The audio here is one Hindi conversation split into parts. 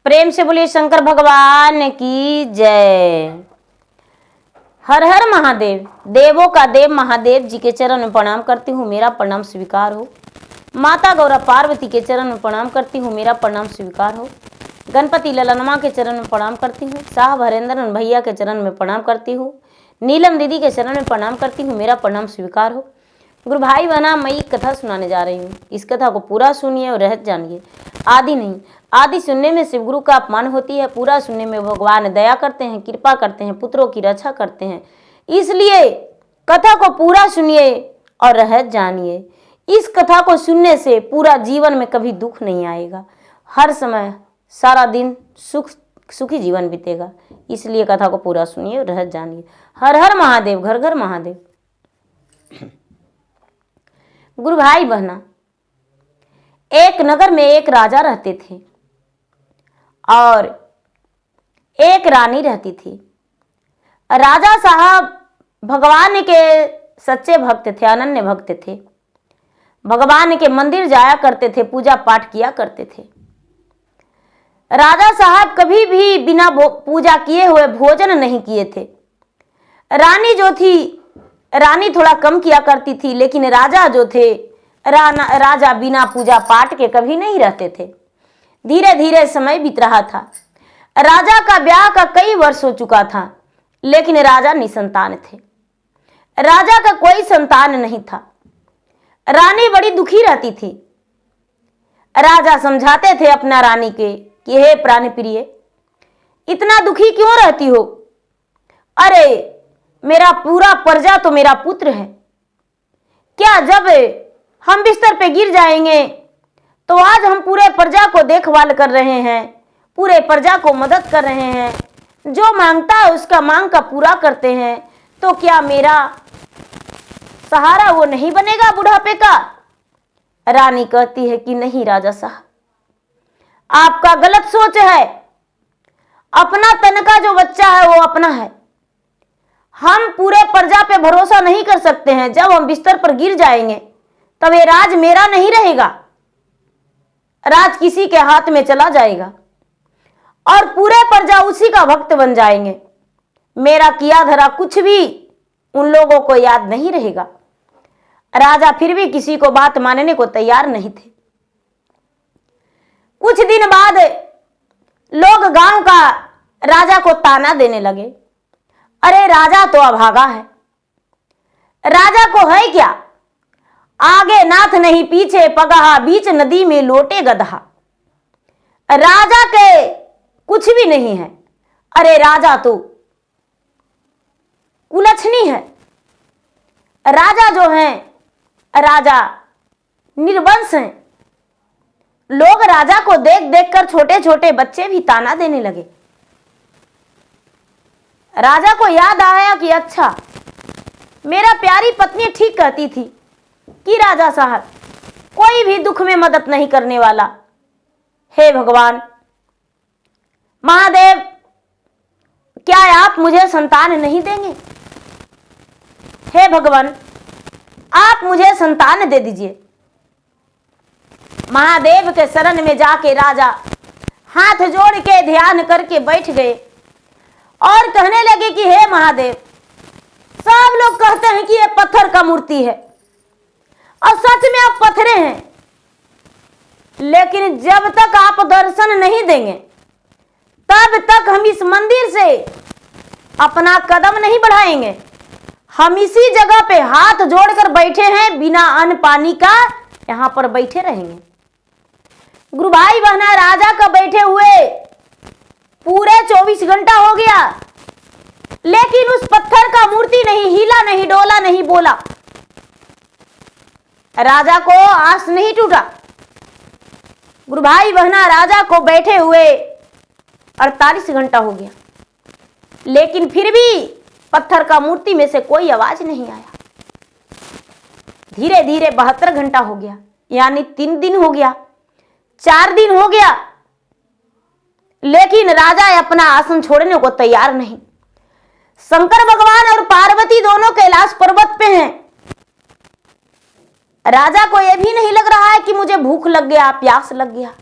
प्रेम से बोलिए शंकर भगवान की जय। हर हर महादेव। देवों का देव महादेव जी के चरण में प्रणाम करती हूँ, मेरा प्रणाम स्वीकार हो। माता गौरा पार्वती के चरण में प्रणाम करती हूँ, मेरा प्रणाम स्वीकार हो। गणपति ललनमा के चरण में प्रणाम करती हूँ। शाह भरेंद्र भैया के चरण में प्रणाम करती हूँ। नीलम दीदी के चरण में प्रणाम करती हूँ, मेरा प्रणाम स्वीकार हो। गुरु भाई बहना, मैं एक कथा सुनाने जा रही हूँ। इस कथा को पूरा सुनिए और रहस्य जानिए। आदि नहीं, आदि सुनने में शिव गुरु का अपमान होती है, पूरा सुनने में भगवान दया करते हैं, कृपा करते हैं, पुत्रों की रक्षा करते हैं। इसलिए कथा को पूरा सुनिए और रहस्य जानिए। इस कथा को सुनने से पूरा जीवन में कभी दुख नहीं आएगा, हर समय सारा दिन सुखी जीवन बीतेगा। इसलिए कथा को पूरा सुनिए और रहस्य जानिए। हर हर महादेव, घर घर महादेव। गुरु भाई बहना, एक नगर में एक राजा रहते थे और एक रानी रहती थी। राजा साहब भगवान के सच्चे भक्त थे, अनन्य भक्त थे। भगवान के मंदिर जाया करते थे, पूजा पाठ किया करते थे। राजा साहब कभी भी बिना पूजा किए हुए भोजन नहीं किए थे। रानी जो थी, रानी थोड़ा कम किया करती थी, लेकिन राजा जो थे, राजा बिना पूजा पाठ के कभी नहीं रहते थे। धीरे धीरे समय बीत रहा था। राजा का ब्याह का कई वर्ष हो चुका था, लेकिन राजा निसंतान थे। राजा का कोई संतान नहीं था। रानी बड़ी दुखी रहती थी। राजा समझाते थे अपना रानी के कि हे प्राण प्रिय, इतना दुखी क्यों रहती हो? अरे मेरा पूरा प्रजा तो मेरा पुत्र है। क्या जब हम बिस्तर पे गिर जाएंगे तो आज हम पूरे प्रजा को देखभाल कर रहे हैं, पूरे प्रजा को मदद कर रहे हैं, जो मांगता है उसका मांग का पूरा करते हैं, तो क्या मेरा सहारा वो नहीं बनेगा बुढ़ापे का? रानी कहती है कि नहीं राजा साहब, आपका गलत सोच है। अपना तन का जो बच्चा है वो अपना है। हम पूरे प्रजा पे भरोसा नहीं कर सकते हैं। जब हम बिस्तर पर गिर जाएंगे तब ये राज मेरा नहीं रहेगा, राज किसी के हाथ में चला जाएगा और पूरे प्रजा उसी का भक्त बन जाएंगे। मेरा किया धरा कुछ भी उन लोगों को याद नहीं रहेगा। राजा फिर भी किसी को बात मानने को तैयार नहीं थे। कुछ दिन बाद लोग गांव का राजा को ताना देने लगे, अरे राजा तो अभागा है, राजा को है क्या, आगे नाथ नहीं पीछे पगहा, बीच नदी में लोटे गदहा। राजा के कुछ भी नहीं है। अरे राजा तो कुलच्छनी है। राजा जो है, राजा निर्वंश हैं। लोग राजा को देख देख कर छोटे छोटे बच्चे भी ताना देने लगे। राजा को याद आया कि अच्छा, मेरा प्यारी पत्नी ठीक कहती थी कि राजा साहब कोई भी दुख में मदद नहीं करने वाला। हे भगवान महादेव, क्या आप मुझे संतान नहीं देंगे? हे भगवान, आप मुझे संतान दे दीजिए। महादेव के शरण में जाके राजा हाथ जोड़ के ध्यान करके बैठ गए और कहने लगे कि हे महादेव, सब लोग कहते हैं कि ये पत्थर का मूर्ति है और सच में आप पत्थरे हैं, लेकिन जब तक आप दर्शन नहीं देंगे तब तक हम इस मंदिर से अपना कदम नहीं बढ़ाएंगे। हम इसी जगह पे हाथ जोड़कर बैठे हैं, बिना अन्न पानी का यहां पर बैठे रहेंगे। गुरु भाई बहना, राजा का बैठे हुए पूरे 24 घंटा हो गया, लेकिन उस पत्थर का मूर्ति नहीं हिला, नहीं डोला, नहीं बोला। राजा को आस नहीं टूटा। गुरु भाई बहना, राजा को बैठे हुए 48 घंटा हो गया, लेकिन फिर भी पत्थर का मूर्ति में से कोई आवाज नहीं आया। धीरे धीरे 72 घंटा हो गया, यानी 3 दिन हो गया, 4 दिन हो गया, लेकिन राजा अपना आसन छोड़ने को तैयार नहीं। शंकर भगवान और पार्वती दोनों कैलाश पर्वत पे हैं। राजा को यह भी नहीं लग रहा है कि मुझे भूख लग गया, प्यास लग गया,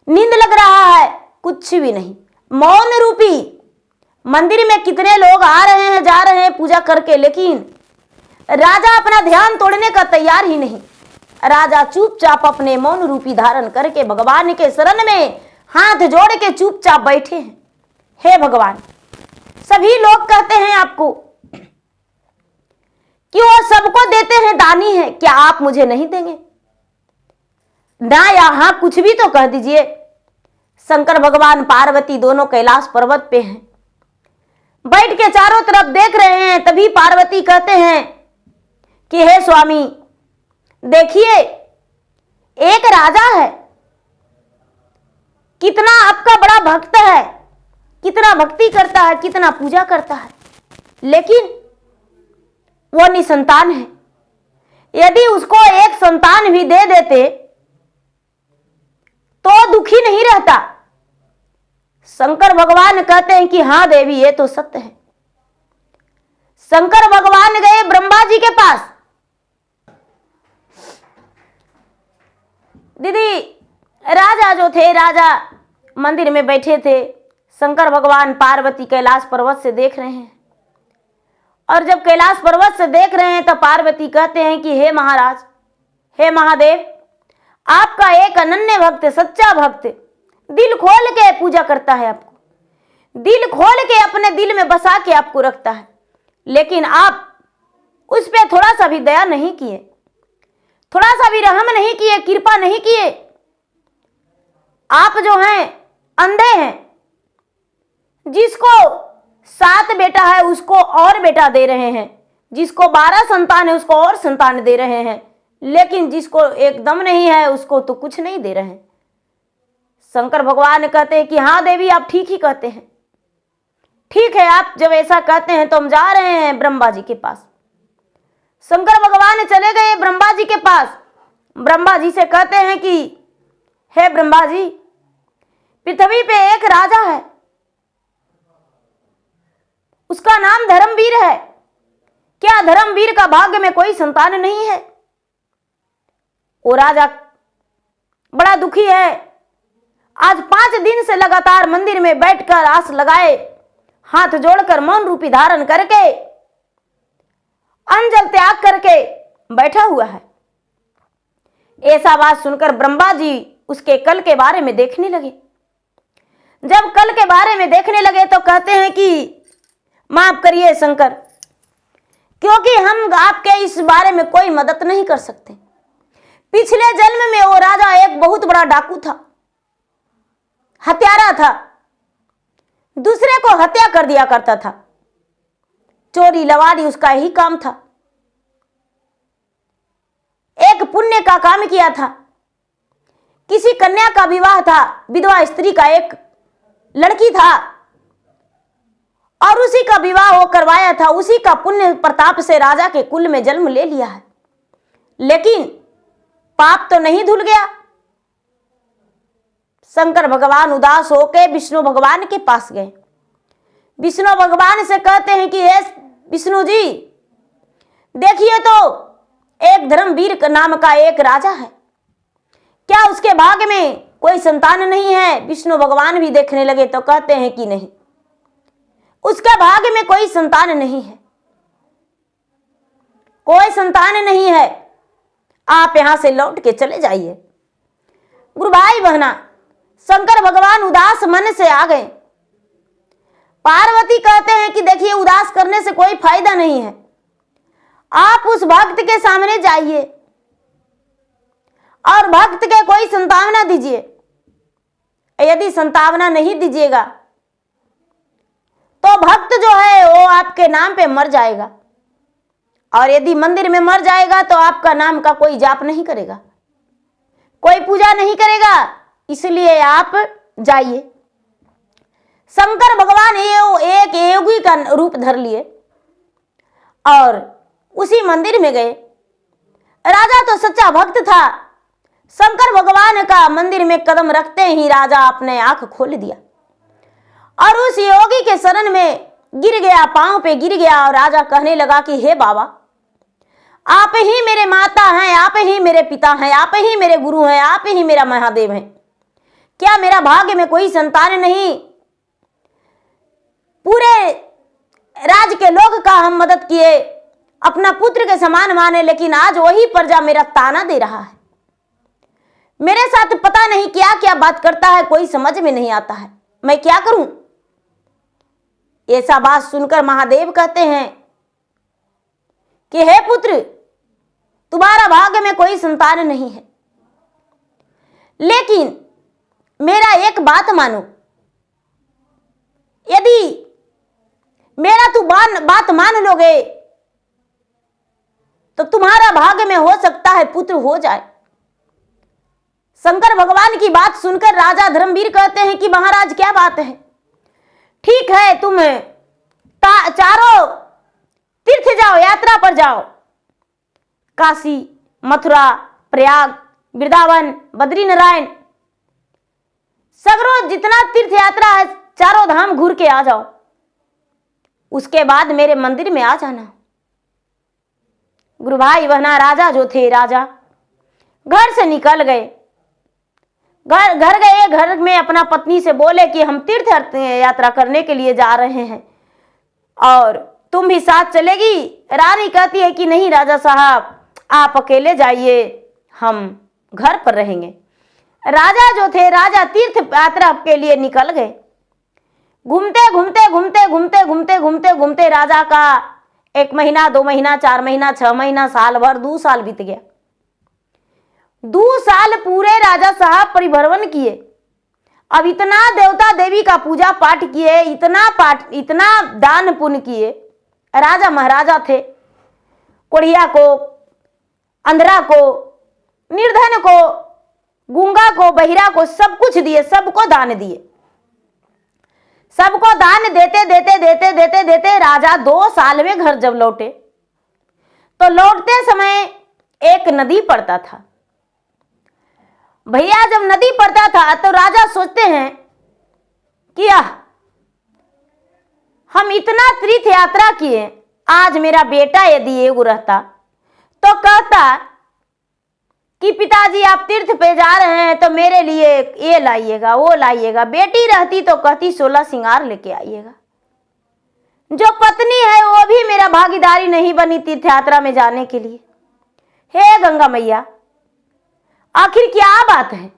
नींद लग रहा है, कुछ भी नहीं। मौन रूपी मंदिर में कितने लोग आ रहे हैं, जा रहे हैं पूजा करके, लेकिन राजा अपना ध्यान तोड़ने का तैयार ही नहीं। राजा चुपचाप अपने मौन रूपी धारण करके भगवान के शरण में हाथ जोड़ के चुपचाप बैठे हैं। हे भगवान, सभी लोग कहते हैं आपको कि वो सबको देते हैं, दानी है, क्या आप मुझे नहीं देंगे? ना यहां कुछ भी तो कह दीजिए। शंकर भगवान पार्वती दोनों कैलाश पर्वत पे हैं, बैठ के चारों तरफ देख रहे हैं। तभी पार्वती कहते हैं कि हे स्वामी, देखिए एक राजा है, कितना आपका बड़ा भक्त है, कितना भक्ति करता है, कितना पूजा करता है, लेकिन वो निसंतान है। यदि उसको एक संतान भी दे देते तो दुखी नहीं रहता। शंकर भगवान कहते हैं कि हां देवी, ये तो सत्य है। शंकर भगवान गए ब्रह्मा जी के पास। दीदी, राजा जो थे, राजा मंदिर में बैठे थे, शंकर भगवान पार्वती कैलाश पर्वत से देख रहे हैं। और जब कैलाश पर्वत से देख रहे हैं तो पार्वती कहते हैं कि हे महाराज, हे महादेव, आपका एक अनन्य भक्त, सच्चा भक्त दिल खोल के पूजा करता है, आपको दिल खोल के अपने दिल में बसा के आपको रखता है, लेकिन आप उस पर थोड़ा सा भी दया नहीं किए, थोड़ा सा भी रहम नहीं किए, कृपा नहीं किए। आप जो हैं अंधे हैं, जिसको 7 बेटा है उसको और बेटा दे रहे हैं, जिसको 12 संतान है उसको और संतान दे रहे हैं, लेकिन जिसको एकदम नहीं है उसको तो कुछ नहीं दे रहे हैं। शंकर भगवान कहते हैं कि हाँ देवी, आप ठीक ही कहते हैं। ठीक है, आप जब ऐसा कहते हैं तो हम जा रहे हैं ब्रह्मा जी के पास। शंकर भगवान चले गए ब्रह्मा जी के पास। ब्रह्मा जी से कहते हैं कि हे ब्रह्मा जी, पृथ्वी पे एक राजा है, उसका नाम धर्मवीर है। क्या धर्मवीर का भाग्य में कोई संतान नहीं है? वो राजा बड़ा दुखी है। आज 5 दिन से लगातार मंदिर में बैठकर आस लगाए, हाथ जोड़कर मौन रूपी धारण करके, अंजल त्याग करके बैठा हुआ है। ऐसा बात सुनकर ब्रह्मा जी उसके कल के बारे में देखने लगे। जब कल के बारे में देखने लगे तो कहते हैं कि माफ करिए शंकर, क्योंकि हम आपके इस बारे में कोई मदद नहीं कर सकते। पिछले जन्म में वो राजा एक बहुत बड़ा डाकू था, हत्यारा था, दूसरे को हत्या कर दिया करता था। चोरी लवारी उसका ही काम था। एक पुण्य का काम किया था। किसी कन्या का विवाह था, विधवा स्त्री का एक लड़की था और उसी का विवाह वो करवाया था। उसी का पुण्य प्रताप से राजा के कुल में जन्म ले लिया है, लेकिन पाप तो नहीं धुल गया। शंकर भगवान उदास होकर विष्णु भगवान के पास गए। विष्णु भगवान से कहते हैं कि हे विष्णु जी, देखिए तो एक धर्मवीर नाम का एक राजा है, क्या उसके भाग्य में कोई संतान नहीं है? विष्णु भगवान भी देखने लगे तो कहते हैं कि नहीं, उसके भाग्य में कोई संतान नहीं है, कोई संतान नहीं है, आप यहां से लौट के चले जाइए। गुरु भाई बहना, शंकर भगवान उदास मन से आ गए। पार्वती कहते हैं कि देखिए, उदास करने से कोई फायदा नहीं है, आप उस भक्त के सामने जाइए और भक्त के कोई संतावना दीजिए। यदि संतावना नहीं दीजिएगा तो भक्त जो है वो आपके नाम पे मर जाएगा, और यदि मंदिर में मर जाएगा तो आपका नाम का कोई जाप नहीं करेगा, कोई पूजा नहीं करेगा, इसलिए आप जाइए। शंकर भगवान ये एक योगी का रूप धर लिए और उसी मंदिर में गए। राजा तो सच्चा भक्त था। शंकर भगवान का मंदिर में कदम रखते ही राजा अपने आंख खोल दिया और उस योगी के शरण में गिर गया, पांव पे गिर गया। और राजा कहने लगा कि हे बाबा, आप ही मेरे माता हैं, आप ही मेरे पिता हैं, आप ही मेरे गुरु हैं, आप ही मेरा महादेव हैं। क्या मेरा भाग्य में कोई संतान नहीं? पूरे राज्य के लोग का हम मदद किए, अपना पुत्र के समान माने, लेकिन आज वही प्रजा मेरा ताना दे रहा है। मेरे साथ पता नहीं क्या क्या बात करता है, कोई समझ में नहीं आता है, मैं क्या करूं? ऐसा बात सुनकर महादेव कहते हैं कि हे पुत्र, तुम्हारा भाग्य में कोई संतान नहीं है, लेकिन मेरा एक बात मानो। यदि मेरा तू बात मान लोगे तो तुम्हारा भाग्य में हो सकता है पुत्र हो जाए। शंकर भगवान की बात सुनकर राजा धर्मवीर कहते हैं कि महाराज क्या बात है? ठीक है, तुम चारों तीर्थ जाओ, यात्रा पर जाओ, काशी, मथुरा, प्रयाग, वृंदावन, बद्रीनारायण, सगरों जितना तीर्थ यात्रा है चारों धाम घूर के आ जाओ। उसके बाद मेरे मंदिर में आ जाना। गुरु भाई बहना राजा जो थे, राजा घर से निकल गए। घर गए, घर में अपना पत्नी से बोले कि हम तीर्थ यात्रा करने के लिए जा रहे हैं और तुम भी साथ चलेगी? रानी कहती है कि नहीं राजा साहब, आप अकेले जाइए, हम घर पर रहेंगे। राजा जो थे, राजा तीर्थ यात्रा के लिए निकल गए। घूमते घूमते घूमते घूमते घूमते घूमते घूमते राजा का 1 महीना, 2 महीना, 4 महीना, 6 महीना, साल भर, 2 साल बीत गया। 2 साल पूरे राजा साहब परिभ्रमण किए। अब इतना देवता देवी का पूजा पाठ किए, इतना दान पुण्य किए। राजा महाराजा थे, कोढ़िया को, अंधरा को, निर्धन को, गूंगा को, बहिरा को सब कुछ दिए, सबको दान दिए। सबको दान देते देते देते देते देते राजा 2 साल में घर जब लौटे तो लौटते समय एक नदी पड़ता था। भैया जब नदी पड़ता था तो राजा सोचते हैं कि हम इतना तीर्थ यात्रा किए, आज मेरा बेटा यदि एगो रहता तो कहता कि पिताजी आप तीर्थ पे जा रहे हैं तो मेरे लिए ये लाइएगा, वो लाइएगा। बेटी रहती तो कहती 16 सिंगार लेके आइएगा। जो पत्नी है वो भी मेरा भागीदारी नहीं बनी तीर्थ यात्रा में जाने के लिए। हे गंगा मैया, आखिर क्या बात है?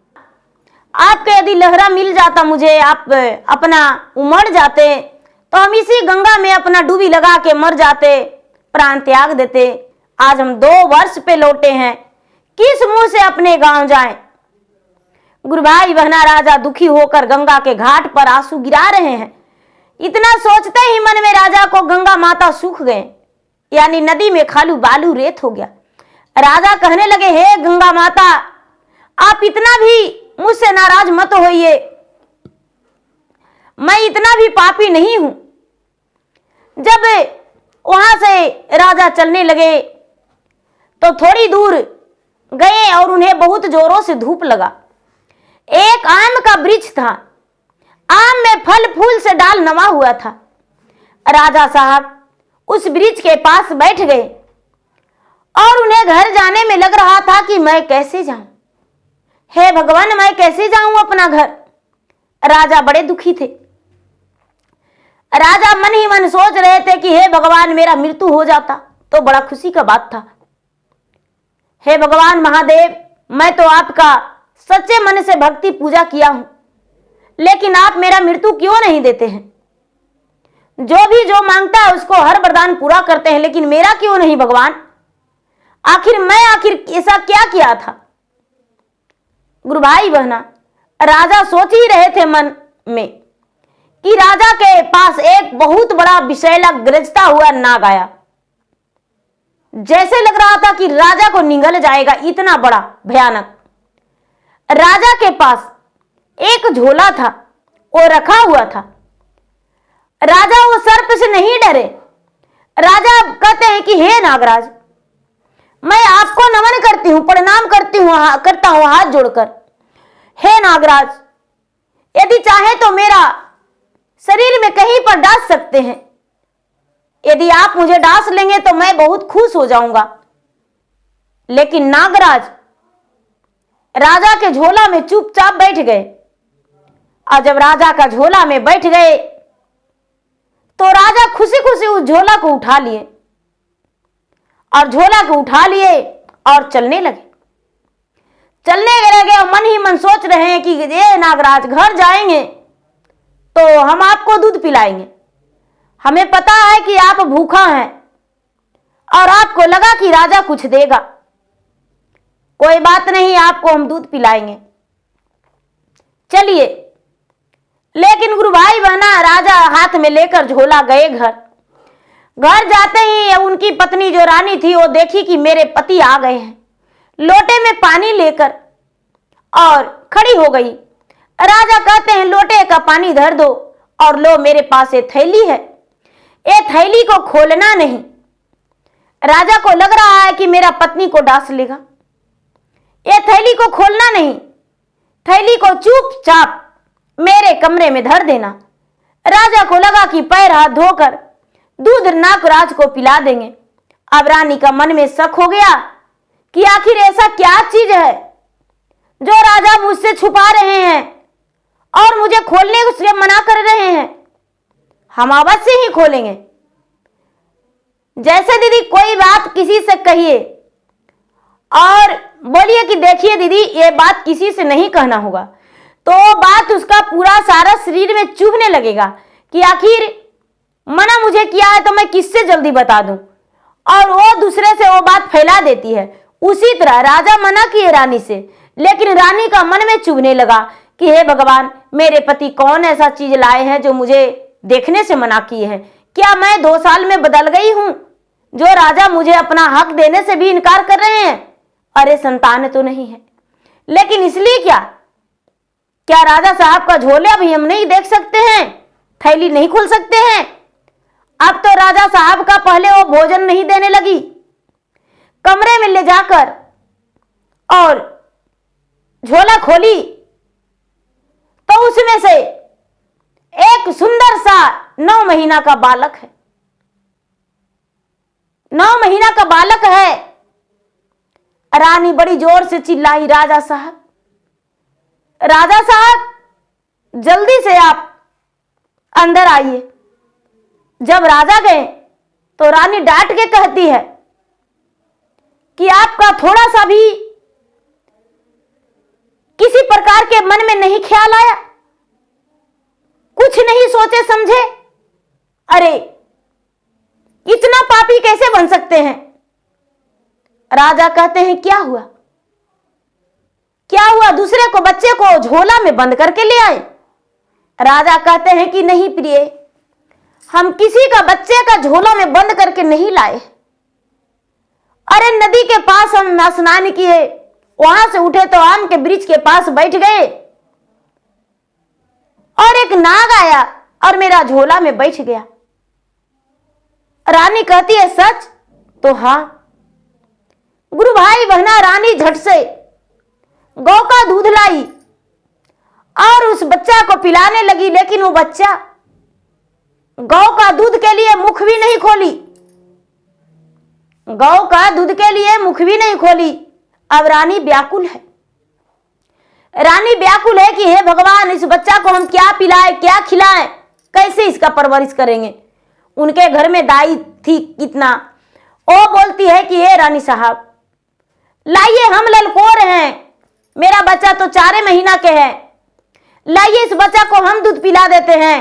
आपके यदि लहरा मिल जाता मुझे, आप अपना उमड़ जाते तो हम इसी गंगा में अपना डूबी लगा के मर जाते, प्राण त्याग देते। आज हम 2 वर्ष पे लौटे हैं, किस मुंह से अपने गांव जाएं? गुरु भाई बहना राजा दुखी होकर गंगा के घाट पर आंसू गिरा रहे हैं। इतना सोचते ही मन में राजा को गंगा माता सूख गए, यानी नदी में खालू बालू रेत हो गया। राजा कहने लगे, हे गंगा माता, आप इतना भी मुझसे नाराज मत होइए, मैं इतना भी पापी नहीं हूं। जब वहां से राजा चलने लगे तो थोड़ी दूर गए और उन्हें बहुत जोरों से धूप लगा। एक आम का वृक्ष था, आम में फल फूल से डाल नमा हुआ था। राजा साहब उस वृक्ष के पास बैठ गए और उन्हें घर जाने में लग रहा था कि मैं कैसे जाऊं, हे भगवान मैं कैसे जाऊं अपना घर। राजा बड़े दुखी थे। राजा मन ही मन सोच रहे थे कि हे भगवान मेरा मृत्यु हो जाता तो बड़ा खुशी का बात था। हे भगवान महादेव, मैं तो आपका सच्चे मन से भक्ति पूजा किया हूं, लेकिन आप मेरा मृत्यु क्यों नहीं देते हैं? जो भी जो मांगता है उसको हर वरदान पूरा करते हैं, लेकिन मेरा क्यों नहीं भगवान? आखिर ऐसा क्या किया था? गुरु भाई बहना राजा सोच ही रहे थे मन में कि राजा के पास एक बहुत बड़ा विषैला गरजता हुआ नाग आया। जैसे लग रहा था कि राजा को निगल जाएगा, इतना बड़ा भयानक। राजा के पास एक झोला था, वो रखा हुआ था। राजा वो सर्प से नहीं डरे। राजा कहते हैं कि हे नागराज, मैं आपको नमन करती हूं, प्रणाम करता हूं हाथ जोड़कर। हे नागराज, यदि चाहे तो मेरा शरीर में कहीं पर डांस सकते हैं। यदि आप मुझे डांस लेंगे तो मैं बहुत खुश हो जाऊंगा। लेकिन नागराज राजा के झोला में चुपचाप बैठ गए। और जब राजा का झोला में बैठ गए तो राजा खुशी खुशी उस झोला को उठा लिए और झोला को उठा लिए और चलने लगे। चलने लगे और मन ही मन सोच रहे हैं कि ये नागराज घर जाएंगे तो हम आपको दूध पिलाएंगे। हमें पता है कि आप भूखा हैं और आपको लगा कि राजा कुछ देगा। कोई बात नहीं, आपको हम दूध पिलाएंगे, चलिए। लेकिन गुरु भाई बहना राजा हाथ में लेकर झोला गए घर। घर जाते ही उनकी पत्नी जो रानी थी वो देखी कि मेरे पति आ गए हैं, लोटे में पानी लेकर और खड़ी हो गई। राजा कहते हैं लोटे का पानी धर दो और लो मेरे पास ये थैली है, ये थैली को खोलना नहीं। राजा को लग रहा है कि मेरा पत्नी को डांस लेगा, ये थैली को खोलना नहीं, थैली को चुपचाप मेरे कमरे में धर देना। राजा को लगा कि पैर हाथ धोकर दूध नागराज को पिला देंगे। अब रानी का मन में शक हो गया कि आखिर ऐसा क्या चीज है जो राजा मुझसे छुपा रहे हैं और मुझे खोलने से मना कर रहे हैं। हम अवश्य ही खोलेंगे। जैसे दीदी कोई बात किसी से कहिए और बोलिए कि देखिए दीदी ये बात किसी से नहीं कहना होगा, तो बात उसका पूरा सारा शरीर में चुभने लगेगा कि आखिर मना मुझे किया है तो मैं किससे जल्दी बता दूं, और वो दूसरे से वो बात फैला देती है। उसी तरह राजा मना किए रानी से, लेकिन रानी का मन में चुभने लगा कि हे भगवान, मेरे पति कौन ऐसा चीज लाए हैं जो मुझे देखने से मना किए हैं। क्या मैं 2 साल में बदल गई हूं जो राजा मुझे अपना हक देने से भी इनकार कर रहे हैं? अरे संतान तो नहीं है, लेकिन इसलिए क्या राजा साहब का झोला अभी हम नहीं देख सकते हैं? थैली नहीं खोल सकते हैं? अब तो राजा साहब का पहले वो भोजन नहीं देने लगी। कमरे में ले जाकर और झोला खोली तो उसमें से एक सुंदर सा 9 महीना का बालक है। 9 महीना का बालक है। रानी बड़ी जोर से चिल्लाई, राजा साहब, राजा साहब, जल्दी से आप अंदर आइए। जब राजा गए तो रानी डांट के कहती है कि आपका थोड़ा सा भी किसी प्रकार के मन में नहीं ख्याल आया, कुछ नहीं सोचे समझे? अरे इतना पापी कैसे बन सकते हैं? राजा कहते हैं क्या हुआ, क्या हुआ? दूसरे को बच्चे को झोला में बंद करके ले आए। राजा कहते हैं कि नहीं प्रिय, हम किसी का बच्चे का झोला में बंद करके नहीं लाए। अरे नदी के पास हम स्नान किए, वहां से उठे तो आम के वृक्ष के पास बैठ गए और एक नाग आया और मेरा झोला में बैठ गया। रानी कहती है सच? तो हाँ। गुरु भाई बहना रानी झट से गौ का दूध लाई और उस बच्चा को पिलाने लगी, लेकिन वो बच्चा गौ का दूध के लिए मुख भी नहीं खोली। गौ का दूध के लिए मुख भी नहीं खोली। अब रानी व्याकुल है। रानी व्याकुल है कि हे भगवान, इस बच्चा को हम क्या पिलाएं, क्या खिलाएं, कैसे इसका परवरिश करेंगे। उनके घर में दाई थी कितना, वो बोलती है कि हे रानी साहब, लाइए, हम ललकोर हैं, मेरा बच्चा तो 4 महीना के है, लाइए इस बच्चा को हम दूध पिला देते हैं।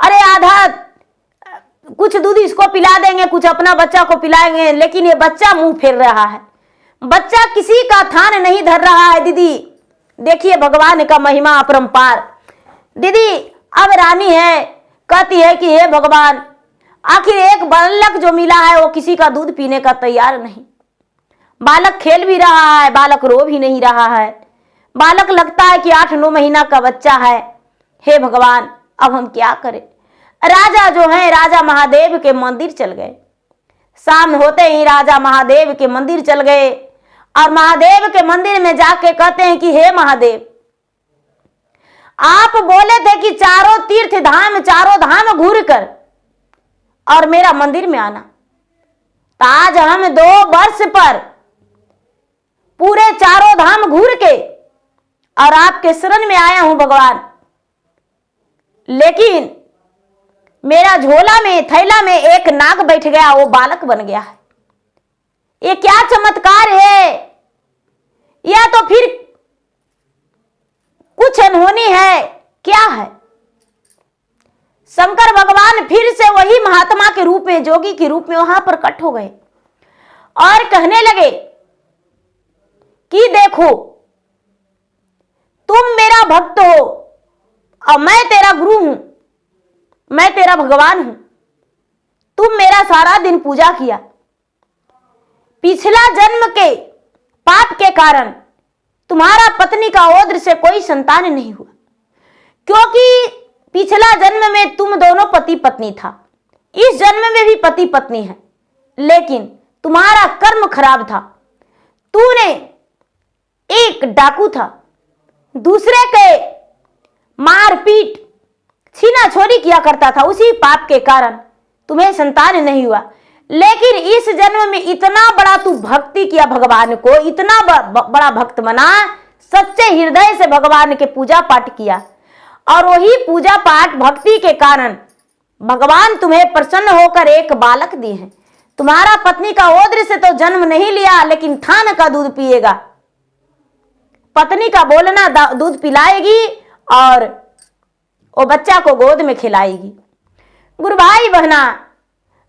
अरे आधा कुछ दूध इसको पिला देंगे, कुछ अपना बच्चा को पिलाएंगे, लेकिन ये बच्चा मुंह फेर रहा है, बच्चा किसी का थान नहीं धर रहा है। दीदी देखिए भगवान का महिमा अपरंपार। दीदी अब रानी है, कहती है कि हे भगवान, आखिर एक बालक जो मिला है वो किसी का दूध पीने का तैयार नहीं। बालक खेल भी रहा है, बालक रो भी नहीं रहा है, बालक लगता है कि 8-9 महीना का बच्चा है। हे भगवान, अब हम क्या करें? राजा जो है राजा महादेव के मंदिर चल गए। शाम होते ही राजा महादेव के मंदिर चल गए और महादेव के मंदिर में जाके कहते हैं कि हे महादेव, आप बोले थे कि चारों तीर्थ धाम, चारों धाम घूर कर और मेरा मंदिर में आना, तो आज हम 2 वर्ष पर पूरे चारों धाम घूर के और आपके शरण में आया हूं भगवान, लेकिन मेरा झोला में थैला में एक नाग बैठ गया, वो बालक बन गया है। ये क्या चमत्कार है? या तो फिर कुछ अनहोनी है, क्या है? शंकर भगवान फिर से वही महात्मा के रूप में, जोगी के रूप में वहां प्रकट हो गए और कहने लगे कि देखो, तुम मेरा भक्त हो और मैं तेरा गुरु हूं, मैं तेरा भगवान हूं। तुम मेरा सारा दिन पूजा किया, पिछला जन्म के पाप के कारण तुम्हारा पत्नी का ओद्र से कोई संतान नहीं हुआ, क्योंकि पिछला जन्म में तुम दोनों पति पत्नी था, इस जन्म में भी पति पत्नी है, लेकिन तुम्हारा कर्म खराब था। तूने एक डाकू था, दूसरे के मारपीट छीना छोरी किया करता था, उसी पाप के कारण तुम्हें संतान नहीं हुआ। लेकिन इस जन्म में इतना बड़ा तू भक्ति किया भगवान को, इतना बड़ा भक्त बना, सच्चे हृदय से भगवान के पूजा पाठ किया, और वही पूजा पाठ भक्ति के कारण भगवान तुम्हें प्रसन्न होकर एक बालक दिए हैं। तुम्हारा पत्नी का ओद्र से तो जन्म नहीं लिया, लेकिन थान का दूध पिएगा, पत्नी का बोलना दूध पिलाएगी और वो बच्चा को गोद में खिलाएगी। गुरु भाई बहना,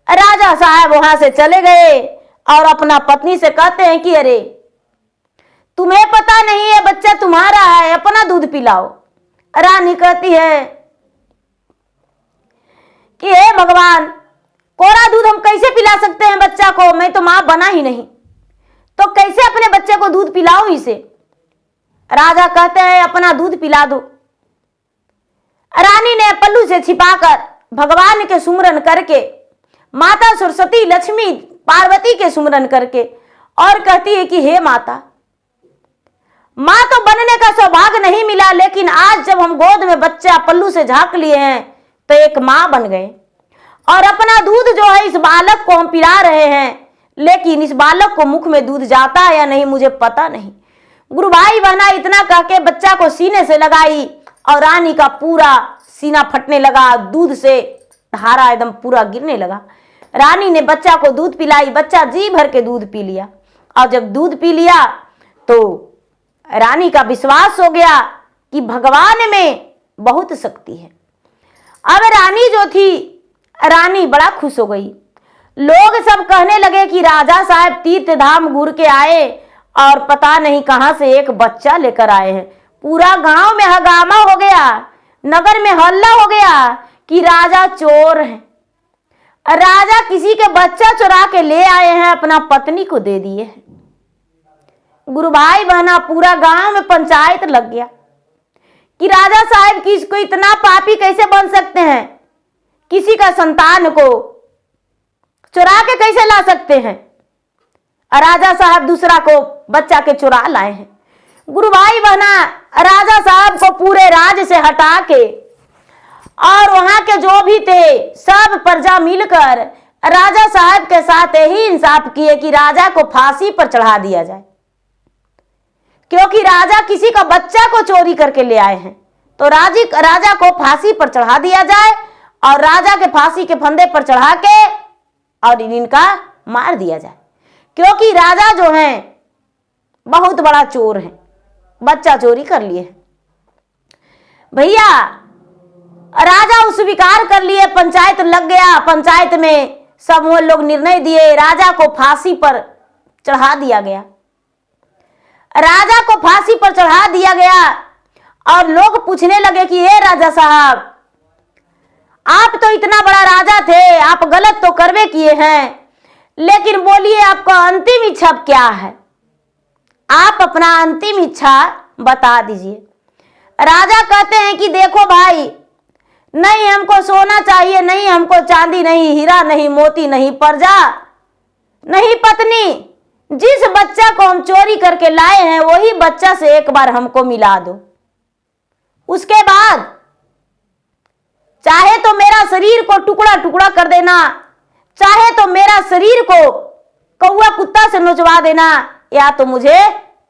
राजा साहब वहां से चले गए और अपना पत्नी से कहते हैं कि अरे तुम्हें पता नहीं है बच्चा तुम्हारा है, अपना दूध पिलाओ। रानी कहती है कि हे भगवान, कोरा दूध हम कैसे पिला सकते हैं बच्चा को, मैं तो मां बना ही नहीं, तो कैसे अपने बच्चे को दूध पिलाऊं इसे। राजा कहते हैं अपना दूध पिला दो। रानी ने पल्लू से छिपाकर भगवान के सुमरन करके, माता सरस्वती लक्ष्मी पार्वती के सुमरन करके, और कहती है कि हे माता, मां तो बनने का सौभाग्य नहीं मिला, लेकिन आज जब हम गोद में बच्चा पल्लू से झांक लिए हैं तो एक मां बन गए, और अपना दूध जो है इस बालक को हम पिला रहे हैं, लेकिन इस बालक को मुख में दूध जाता है या नहीं मुझे पता नहीं। गुरु भाई बहना इतना कह के बच्चा को सीने से लगाई और रानी का पूरा सीना फटने लगा, दूध से धारा एकदम पूरा गिरने लगा। रानी ने बच्चा को दूध पिलाई, बच्चा जी भर के दूध पी लिया, और जब दूध पी लिया तो रानी का विश्वास हो गया कि भगवान में बहुत शक्ति है। अब रानी जो थी, रानी बड़ा खुश हो गई। लोग सब कहने लगे कि राजा साहब तीर्थ धाम घूर के आए और पता नहीं कहां से एक बच्चा लेकर आए हैं। पूरा गांव में हंगामा हो गया, नगर में हल्ला हो गया कि राजा चोर है, राजा किसी के बच्चा चुरा के ले आए हैं, अपना पत्नी को दे दिए हैं। गुरु भाई बहना, पूरा गांव में पंचायत लग गया कि राजा साहब किसको इतना पापी कैसे बन सकते हैं, किसी का संतान को चुरा के कैसे ला सकते हैं। राजा साहब दूसरा को बच्चा के चुरा लाए हैं। गुरु भाई बहना, राजा साहब को पूरे राज्य से हटा के और वहां के जो भी थे सब प्रजा मिलकर राजा साहब के साथ यही इंसाफ किए कि राजा को फांसी पर चढ़ा दिया जाए, क्योंकि राजा किसी का बच्चा को चोरी करके ले आए हैं, तो राजा को फांसी पर चढ़ा दिया जाए और राजा के फांसी के फंदे पर चढ़ा के और इनका मार दिया जाए, क्योंकि राजा जो है बहुत बड़ा चोर है, बच्चा चोरी कर लिए हैं। भैया राजा उस स्वीकार कर लिए, पंचायत लग गया। पंचायत में सब वो लोग निर्णय दिए, राजा को फांसी पर चढ़ा दिया गया। राजा को फांसी पर चढ़ा दिया गया और लोग पूछने लगे कि हे राजा साहब, आप तो इतना बड़ा राजा थे, आप गलत तो करवे किए हैं, लेकिन बोलिए आपका अंतिम इच्छा क्या है, आप अपना अंतिम इच्छा बता दीजिए। राजा कहते हैं कि देखो भाई, नहीं हमको सोना चाहिए, नहीं हमको चांदी, नहीं हीरा, नहीं मोती, नहीं प्रजा, नहीं पत्नी, जिस बच्चा को हम चोरी करके लाए हैं वही बच्चा से एक बार हमको मिला दो। उसके बाद चाहे तो मेरा शरीर को टुकड़ा टुकड़ा कर देना, चाहे तो मेरा शरीर को कौवा कुत्ता से नोचवा देना, या तो मुझे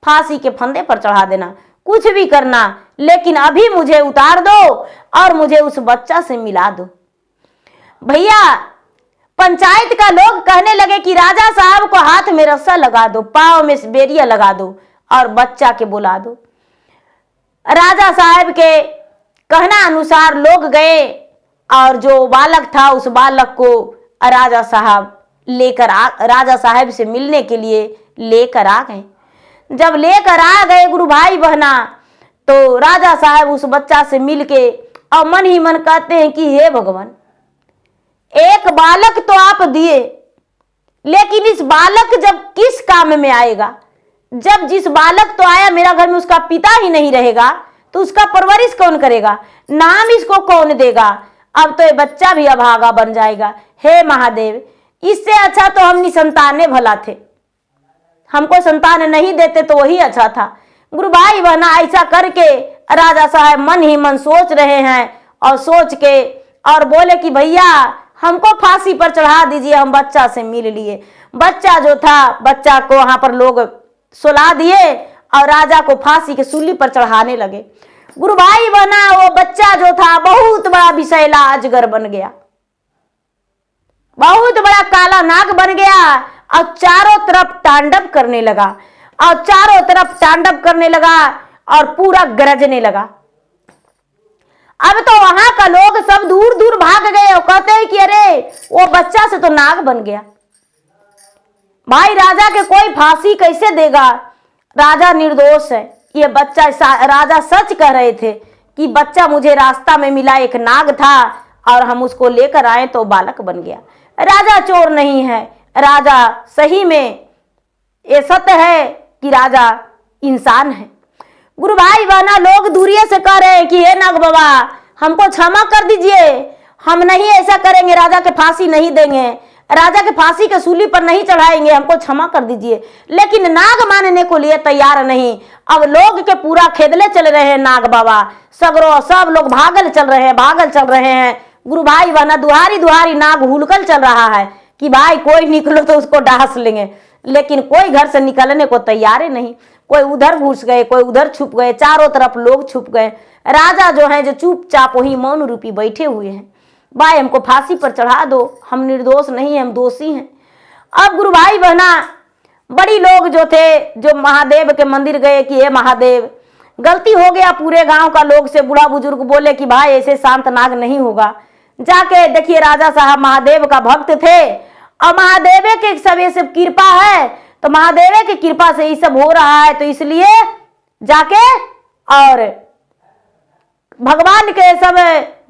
फांसी के फंदे पर चढ़ा देना। कुछ भी करना, लेकिन अभी मुझे उतार दो और मुझे उस बच्चा से मिला दो। भैया पंचायत का लोग कहने लगे कि राजा साहब को हाथ में रस्सा लगा दो, पांव में बेरिया लगा दो और बच्चा के बुला दो। राजा साहब के कहना अनुसार लोग गए और जो बालक था उस बालक को राजा साहब राजा साहब से मिलने के लिए लेकर आ गए। जब लेकर आ गए गुरु भाई बहना, तो राजा साहब उस बच्चा से मिलके और मन ही मन कहते हैं कि हे भगवान, एक बालक तो आप दिए, लेकिन इस बालक जब किस काम में आएगा? जब जिस बालक तो आया मेरा घर में उसका पिता ही नहीं रहेगा तो उसका परवरिश कौन करेगा? नाम इसको कौन देगा? अब तो ये बच्चा भी अभागा बन जाएगा। हे महादेव, इससे अच्छा तो हम निसंताने भला थे, हमको संतान नहीं देते तो वही अच्छा था। गुरु भाई बहना ऐसा करके राजा साहब मन ही मन सोच रहे हैं और सोच के और बोले कि भैया हमको फांसी पर चढ़ा दीजिए, हम बच्चा से मिल लिए। बच्चा जो था, बच्चा को वहां पर लोग सुला दिए और राजा को फांसी के सूली पर चढ़ाने लगे। गुरु भाई बहना वो बच्चा जो था बहुत बड़ा विषैला अजगर बन गया, बहुत बड़ा काला नाग बन गया और चारों तरफ तांडव करने लगा और पूरा गरजने लगा। अब तो वहां का लोग सब दूर दूर भाग गए और कहते हैं कि अरे वो बच्चा से तो नाग बन गया। भाई राजा के कोई फांसी कैसे देगा? राजा निर्दोष है। ये बच्चा, राजा सच कह रहे थे कि बच्चा मुझे रास्ता में मिला, एक नाग था और हम उसको लेकर आए तो बालक बन गया। राजा चोर नहीं है, राजा सही में ये सत्य है कि राजा इंसान है। गुरु भाई बहना लोग दूरिये से कह रहे हैं कि हे नाग बाबा हमको क्षमा कर दीजिए, हम नहीं ऐसा करेंगे, राजा के फांसी नहीं देंगे, राजा के फांसी के सूली पर नहीं चढ़ाएंगे, हमको क्षमा कर दीजिए। लेकिन नाग मानने को लिए तैयार नहीं। अब लोग के पूरा खेदले चल रहे हैं नाग बाबा, सगरो सब लोग भागल चल रहे हैं। गुरु भाई बहना दुहारी दुहारी नाग हुलकल चल रहा है कि भाई कोई निकलो तो उसको डांस लेंगे, लेकिन कोई घर से निकलने को तैयार ही नहीं। कोई उधर घुस गए, कोई उधर छुप गए, चारों तरफ लोग छुप गए। राजा जो है जो चुपचाप वही मौन रूपी बैठे हुए हैं। भाई हमको फांसी पर चढ़ा दो, हम निर्दोष नहीं हैं, हम दोषी हैं। अब गुरु भाई बहना बड़ी लोग जो थे जो महादेव के मंदिर गए कि हे महादेव गलती हो गया, पूरे गांव का लोग से बूढ़ा बुजुर्ग बोले कि भाई ऐसे शांत नाग नहीं होगा। जाके देखिए राजा साहब महादेव का भक्त थे और महादेव के सब ये सब कृपा है, तो महादेव की कृपा से ये सब हो रहा है, तो इसलिए जाके और भगवान के सब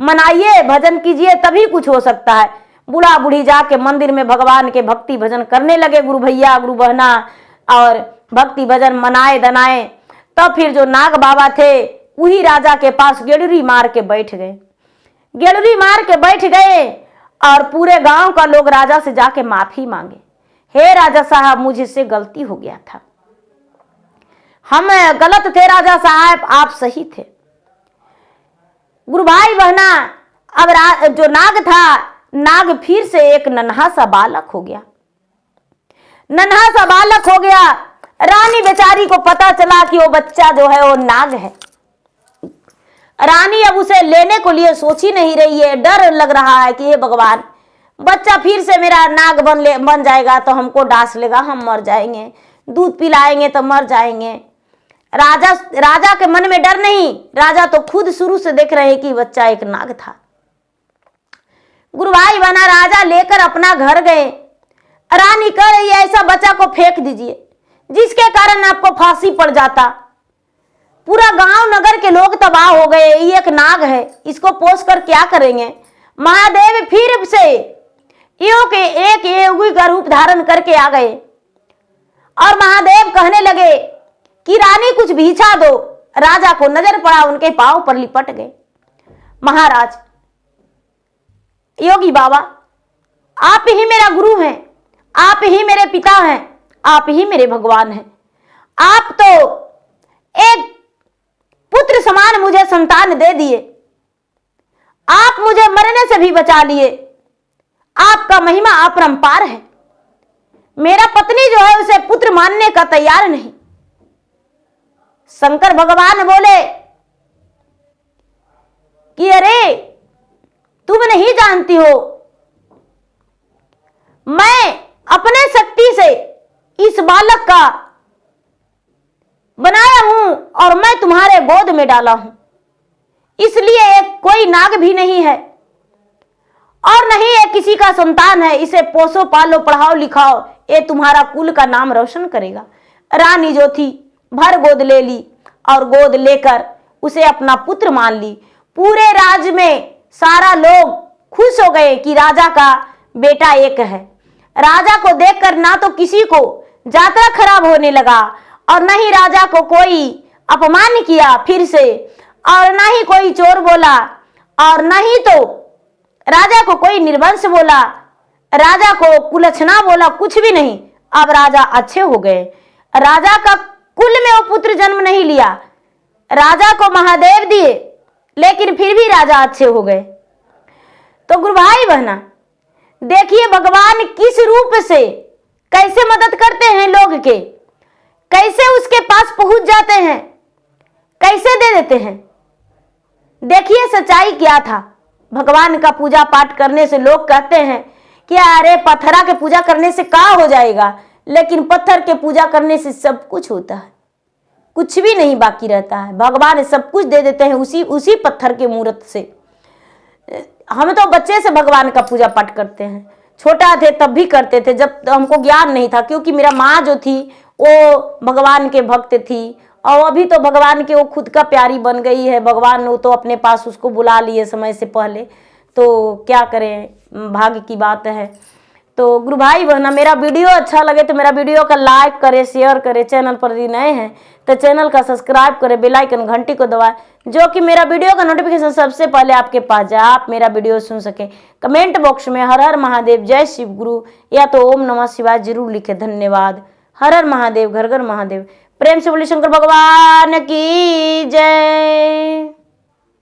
मनाइए, भजन कीजिए, तभी कुछ हो सकता है। बूढ़ा बूढ़ी जाके मंदिर में भगवान के भक्ति भजन करने लगे गुरु भैया गुरु बहना, और भक्ति भजन मनाए दनाए। तब फिर जो नाग बाबा थे वही राजा के पास गेड़ुरी मार के बैठ गए और पूरे गांव का लोग राजा से जाके माफी मांगे। हे राजा साहब मुझसे गलती हो गया था, हम गलत थे राजा साहब, आप सही थे। गुरु भाई बहना अब जो नाग था, नाग फिर से एक नन्हा सा बालक हो गया। रानी बेचारी को पता चला कि वो बच्चा जो है वो नाग है। रानी अब उसे लेने को लिए सोच ही नहीं रही है, डर लग रहा है कि हे भगवान बच्चा फिर से मेरा नाग बन जाएगा तो हमको डांस लेगा, हम मर जाएंगे, दूध पिलाएंगे तो मर जाएंगे। राजा के मन में डर नहीं, राजा तो खुद शुरू से देख रहे कि बच्चा एक नाग था। गुरु भाई बना राजा लेकर अपना घर गए। रानी कह रही है ऐसा बच्चा को फेंक दीजिए जिसके कारण आपको फांसी पड़ जाता। पूरा गांव नगर के लोग तबाह हो गए, ये एक नाग है, इसको पोस कर क्या करेंगे। महादेव फिर से यो के एक योगी का रूप धारण करके आ गए और महादेव कहने लगे कि रानी कुछ भिक्षा दो। राजा को नजर पड़ा, उनके पांव पर लिपट गए। महाराज योगी बाबा आप ही मेरा गुरु हैं, आप ही मेरे पिता हैं, आप ही मेरे भगवान हैं। आप तो एक पुत्र समान मुझे संतान दे दिए, आप मुझे मरने से भी बचा लिए, आपका महिमा अपरंपार है। मेरा पत्नी जो है उसे पुत्र मानने का तैयार नहीं। शंकर भगवान बोले कि अरे तुम नहीं जानती हो, मैं अपने शक्ति से इस बालक का बनाया हूं और मैं तुम्हारे गोद में डाला हूं, इसलिए एक कोई नाग भी नहीं है और नहीं ये किसी का संतान है, इसे पोसो पालो पढ़ाओ लिखाओ, ये तुम्हारा कुल का नाम रोशन करेगा। रानी जो थी भर गोद ले ली और गोद लेकर उसे अपना पुत्र मान ली। पूरे राज्य में सारा लोग खुश हो गए कि राजा का बेटा एक है। राजा को देखकर ना तो किसी को यात्रा खराब होने लगा और न ही राजा को कोई अपमान किया फिर से, और न ही कोई चोर बोला और न ही तो राजा को कोई निर्वंश बोला, राजा को कुलच्छना बोला, कुछ भी नहीं। अब राजा अच्छे हो गए। राजा का कुल में वो पुत्र जन्म नहीं लिया, राजा को महादेव दिए, लेकिन फिर भी राजा अच्छे हो गए। तो गुरु भाई बहना, देखिए भगवान किस रूप से कैसे मदद करते हैं लोग के, कैसे उसके पास पहुंच जाते हैं, कैसे दे देते हैं। देखिए सच्चाई क्या था। भगवान का पूजा पाठ करने से लोग कहते हैं कि अरे पत्थरा के पूजा करने से क्या हो जाएगा, लेकिन पत्थर के पूजा करने से सब कुछ होता है, कुछ भी नहीं बाकी रहता है। भगवान सब कुछ दे देते हैं उसी पत्थर के मूर्त से। हम तो बच्चे से भगवान का पूजा पाठ करते हैं, छोटा थे तब भी करते थे जब हमको ज्ञान नहीं था, क्योंकि मेरा माँ जो थी वो भगवान के भक्त थी और अभी तो भगवान के वो खुद का प्यारी बन गई है। भगवान वो तो अपने पास उसको बुला लिए समय से पहले, तो क्या करें, भाग्य की बात है। तो गुरु भाई बहना, मेरा वीडियो अच्छा लगे तो मेरा वीडियो का लाइक करें, शेयर करें। चैनल पर यदि नए हैं तो चैनल का सब्सक्राइब करें, बेल आइकन घंटी को दबाएं, जो कि मेरा वीडियो का नोटिफिकेशन सबसे पहले आपके पास जाए, आप मेरा वीडियो सुन सकें। कमेंट बॉक्स में हर हर महादेव, जय शिव गुरु या तो ओम नमः शिवाय जरूर लिखे। धन्यवाद। हर हर महादेव, घर घर महादेव। प्रेम से बोलिए शंकर भगवान की जय।